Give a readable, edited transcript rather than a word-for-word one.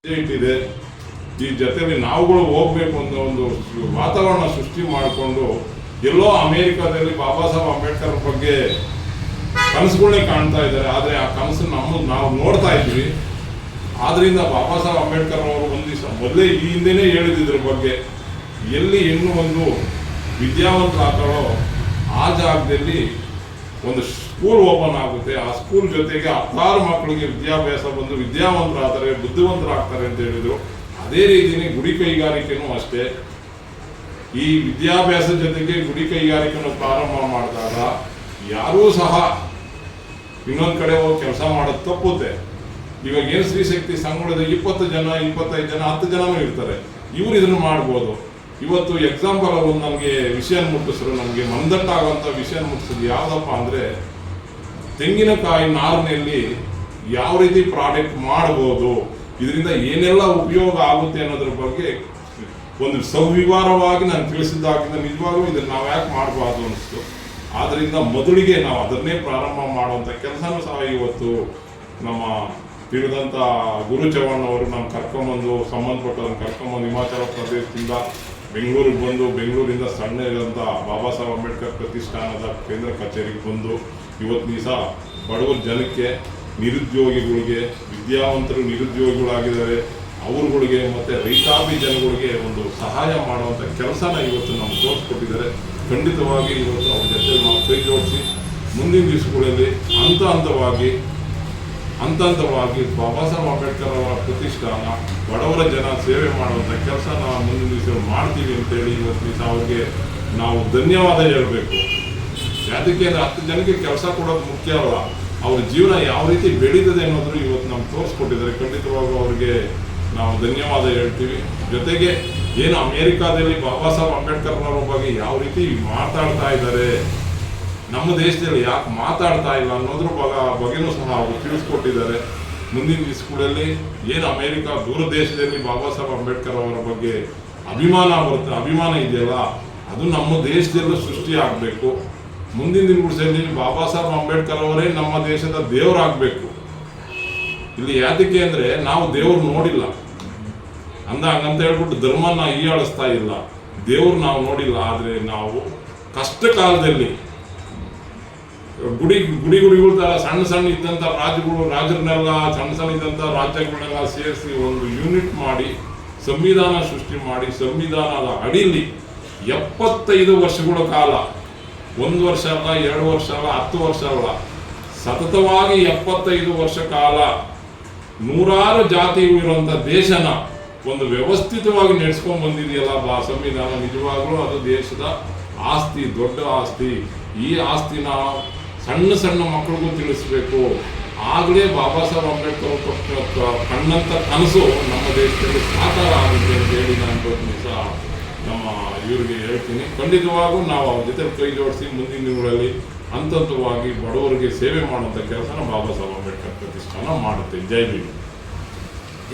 ಇಟ್ಟಿದೆ. ಈ ಜೊತೆಲಿ ನಾವುಗಳು ಹೋಗ್ಬೇಕು ಅಂತ ಒಂದು ವಾತಾವರಣ ಸೃಷ್ಟಿ ಮಾಡಿಕೊಂಡು ಎಲ್ಲೋ ಅಮೇರಿಕಾದಲ್ಲಿ ಬಾಬಾ ಸಾಹೇಬ್ ಅಂಬೇಡ್ಕರ್ ಬಗ್ಗೆ ಕನಸುಗಳನ್ನೇ ಕಾಣ್ತಾ ಇದ್ದಾರೆ. ಆದರೆ ಆ ಕನಸು ನಾವು ನೋಡ್ತಾ ಇದ್ವಿ. ಆದ್ರಿಂದ ಬಾಬಾ ಸಾಹೇಬ್ ಅಂಬೇಡ್ಕರ್ ಅವರು ಒಂದು ದಿವಸ ಮೊದಲೇ ಈ ಹಿಂದೆನೇ ಹೇಳಿದ್ರ ಬಗ್ಗೆ, ಎಲ್ಲಿ ಇನ್ನೂ ಒಂದು ವಿದ್ಯಾವಂತರಾಗ್ತಾರೋ ಆ ಜಾಗದಲ್ಲಿ ಒಂದು ಸ್ಕೂಲ್ ಓಪನ್ ಆಗುತ್ತೆ. ಆ ಸ್ಕೂಲ್ ಜೊತೆಗೆ 16 ಮಕ್ಕಳಿಗೆ ವಿದ್ಯಾಭ್ಯಾಸ ಬಂದು ವಿದ್ಯಾವಂತರಾಗ್ತಾರೆ, ಬುದ್ಧಿವಂತರಾಗ್ತಾರೆ ಅಂತ ಹೇಳಿದ್ರು. ಅದೇ ರೀತಿಯೇ ಗುಡಿ ಕೈಗಾರಿಕೆನೂ ಅಷ್ಟೇ. ಈ ವಿದ್ಯಾಭ್ಯಾಸ ಜೊತೆಗೆ ಗುಡಿ ಕೈಗಾರಿಕೆಯನ್ನು ಪ್ರಾರಂಭ ಮಾಡಿದಾಗ ಯಾರೂ ಸಹ ಇನ್ನೊಂದು ಕಡೆ ಹೋಗಿ ಕೆಲಸ ಮಾಡೋದು ತಪ್ಪುತ್ತೆ. ಇವಾಗ ಏನು ಸ್ತ್ರೀ ಶಕ್ತಿ ಸಂಘದ 20 ಜನ 25 ಜನ 10 ಜನನೂ ಇರ್ತಾರೆ. ಇವ್ರು ಇದನ್ನು ಮಾಡ್ಬೋದು. ಇವತ್ತು ಎಕ್ಸಾಂಪಲ್ ಒಂದು ನನಗೆ ವಿಷಯ ಮುಟ್ಟಿಸಿದ್ರು, ನಮಗೆ ಮಂದಟ್ಟಾಗುವಂಥ ವಿಷಯ ಮುಟ್ಟಿಸಿದ್ರು. ಯಾವುದಪ್ಪ ಅಂದರೆ, ತೆಂಗಿನಕಾಯಿ ನಾರಿನಲ್ಲಿ ಯಾವ ರೀತಿ ಪ್ರಾಡಕ್ಟ್ ಮಾಡ್ಬೋದು, ಇದರಿಂದ ಏನೆಲ್ಲ ಉಪಯೋಗ ಆಗುತ್ತೆ ಅನ್ನೋದ್ರ ಬಗ್ಗೆ ಒಂದು ಸವಿವರವಾಗಿ ನಾನು ತಿಳಿಸಿದ್ದಾಗಿಂದ ನಿಜವಾಗ್ಲೂ ಇದನ್ನು ನಾವು ಯಾಕೆ ಮಾಡಬಾರ್ದು ಅನಿಸ್ತು. ಆದ್ದರಿಂದ ಮೊದಲಿಗೆ ನಾವು ಅದನ್ನೇ ಪ್ರಾರಂಭ ಮಾಡುವಂಥ ಕೆಲಸನೂ ಸಹ ಇವತ್ತು ನಮ್ಮ ತಿಳಿದಂಥ ಗುರು ಚವ್ಹಾಣ್ ಅವರು ನಾನು ಕರ್ಕೊಂಬಂದು ಸಂಬಂಧಪಟ್ಟವ್ರನ್ನ ಕರ್ಕೊಂಬಂದು ಹಿಮಾಚಲ ಪ್ರದೇಶದಿಂದ ಬೆಂಗಳೂರಿಗೆ ಬಂದು, ಬೆಂಗಳೂರಿಂದ ಸಣ್ಣ ಇರೋಂಥ ಬಾಬಾ ಸಾಹೇಬ್ ಅಂಬೇಡ್ಕರ್ ಪ್ರತಿಷ್ಠಾನದ ಕೇಂದ್ರ ಕಚೇರಿಗೆ ಬಂದು ಇವತ್ತು ದಿವಸ ಬಡವರ ಜನಕ್ಕೆ, ನಿರುದ್ಯೋಗಿಗಳಿಗೆ, ವಿದ್ಯಾವಂತರು ನಿರುದ್ಯೋಗಿಗಳಾಗಿದ್ದಾರೆ ಅವ್ರುಗಳಿಗೆ ಮತ್ತು ರೈತಾಪಿ ಜನಗಳಿಗೆ ಒಂದು ಸಹಾಯ ಮಾಡುವಂಥ ಕೆಲಸನ ಇವತ್ತು ನಮ್ಗೆ ತೋರಿಸ್ಕೊಟ್ಟಿದ್ದಾರೆ. ಖಂಡಿತವಾಗಿ ಇವತ್ತು ಅವ್ರ ಜೊತೆ ನಾವು ಕೈ ಜೋಡಿಸಿ ಮುಂದಿನ ದಿವಸಗಳಲ್ಲಿ ಹಂತ ಹಂತವಾಗಿ ಬಾಬಾ ಸಾಹೇಬ್ ಅಂಬೇಡ್ಕರ್ ಅವರ ಪ್ರತಿಷ್ಠಾನ ಬಡವರ ಜನ ಸೇವೆ ಮಾಡುವಂಥ ಕೆಲಸ ನಾವು ಮುಂದಿನ ದಿವಸ ಮಾಡ್ತೀವಿ ಅಂತೇಳಿ ಇವತ್ತು ದಿವಸ ಅವ್ರಿಗೆ ನಾವು ಧನ್ಯವಾದ ಹೇಳಬೇಕು. ಯಾತಕ್ಕೆ ಅಂದರೆ 10 ಜನಕ್ಕೆ ಕೆಲಸ ಕೊಡೋದು ಮುಖ್ಯ ಅಲ್ಲ, ಅವ್ರ ಜೀವನ ಯಾವ ರೀತಿ ಬೆಳೀತದೆ ಅನ್ನೋದ್ರು ಇವತ್ತು ನಮ್ಗೆ ತೋರಿಸ್ಕೊಟ್ಟಿದ್ದಾರೆ. ಖಂಡಿತವಾಗೂ ಅವ್ರಿಗೆ ನಾವು ಧನ್ಯವಾದ ಹೇಳ್ತೀವಿ. ಜೊತೆಗೆ ಏನು ಅಮೇರಿಕಾದಲ್ಲಿ ಬಾಬಾ ಸಾಹೇಬ್ ಅಂಬೇಡ್ಕರ್ನವ್ರ ಬಗ್ಗೆ ಯಾವ ರೀತಿ ಮಾತಾಡ್ತಾ ಇದ್ದಾರೆ, ನಮ್ಮ ದೇಶದಲ್ಲಿ ಯಾಕೆ ಮಾತಾಡ್ತಾ ಇಲ್ಲ ಅನ್ನೋದ್ರ ಬಗ್ಗೆನೂ ಸಹ ಅವರು ತಿಳಿಸ್ಕೊಟ್ಟಿದ್ದಾರೆ. ಮುಂದಿನ ದಿವಸಗಳಲ್ಲಿ ಏನು ಅಮೇರಿಕಾ ದೂರ ದೇಶದಲ್ಲಿ ಬಾಬಾ ಸಾಹೇಬ್ ಅಂಬೇಡ್ಕರ್ ಅವರ ಬಗ್ಗೆ ಅಭಿಮಾನ ಇದೆಯಲ್ಲ, ಅದು ನಮ್ಮ ದೇಶದಲ್ಲೂ ಸೃಷ್ಟಿ ಆಗಬೇಕು. ಮುಂದಿನ ದಿನಗಳಲ್ಲಿ ಬಾಬಾ ಸಾಹೇಬ್ ಅಂಬೇಡ್ಕರ್ ಅವರೇ ನಮ್ಮ ದೇಶದ ದೇವರಾಗಬೇಕು. ಇಲ್ಲಿ ಯಾತಕ್ಕೆ ಅಂದರೆ ನಾವು ದೇವ್ರು ನೋಡಿಲ್ಲ ಹಂಗಂತ ಹೇಳ್ಬಿಟ್ಟು ಧರ್ಮನ ಹೀಯಾಳಿಸ್ತಾ ಇಲ್ಲ, ದೇವ್ರು ನಾವು ನೋಡಿಲ್ಲ. ಆದರೆ ನಾವು ಕಷ್ಟ ಕಾಲದಲ್ಲಿ ಗುಡಿಗಳ ಥರ ಸಣ್ಣ ಇದ್ದಂಥ ರಾಜರನ್ನೆಲ್ಲ ಸಣ್ಣ ಇದ್ದಂಥ ರಾಜ್ಯಗಳನ್ನೆಲ್ಲ ಸೇರಿಸಿ ಒಂದು ಯೂನಿಟ್ ಮಾಡಿ ಸಂವಿಧಾನ ಸೃಷ್ಟಿ ಮಾಡಿ, ಸಂವಿಧಾನದ ಅಡಿಯಲ್ಲಿ 75 ವರ್ಷಗಳ ಕಾಲ, 1 ವರ್ಷ ಅಲ್ಲ, 2 ವರ್ಷ ಅಲ್ಲ, 10 ವರ್ಷ ಅಲ್ಲ, ಸತತವಾಗಿ 75 ವರ್ಷ ಕಾಲ ನೂರಾರು ಜಾತಿಗಳು ಇರುವಂಥ ದೇಶನ ಒಂದು ವ್ಯವಸ್ಥಿತವಾಗಿ ನಡೆಸ್ಕೊಂಡು ಬಂದಿದೆಯಲ್ಲ ಸಂವಿಧಾನ. ನಿಜವಾಗ್ಲೂ ಅದು ದೇಶದ ಆಸ್ತಿ, ದೊಡ್ಡ ಆಸ್ತಿ. ಈ ಆಸ್ತಿನ ಸಣ್ಣ ಮಕ್ಕಳಿಗೂ ತಿಳಿಸ್ಬೇಕು. ಆಗಲೇ ಬಾಬಾ ಸಾಹೇಬ್ ಅಂಬೇಡ್ಕರ್ ಕಣ್ಣಂಥ ಕನಸು ನಮ್ಮ ದೇಶದಲ್ಲಿ ಸಾಕಾರ ಆಗುತ್ತೆ ಅಂತ ಹೇಳಿ ನಾನು ಸಹ ನಮ್ಮ ಇವರಿಗೆ ಹೇಳ್ತೀನಿ. ಖಂಡಿತವಾಗೂ ನಾವು ಅವ್ರ ಜೊತೆ ಕೈ ಜೋಡಿಸಿ ಮುಂದಿನ ದಿನಗಳಲ್ಲಿ ಹಂತವಾಗಿ ಬಡವರಿಗೆ ಸೇವೆ ಮಾಡುವಂಥ ಕೆಲಸನ ಬಾಬಾ ಸಾಹೇಬ್ ಅಂಬೇಡ್ಕರ್ ಪ್ರತಿಷ್ಠಾನ ಮಾಡುತ್ತೆ. ಜೈ ಭೀಮ್.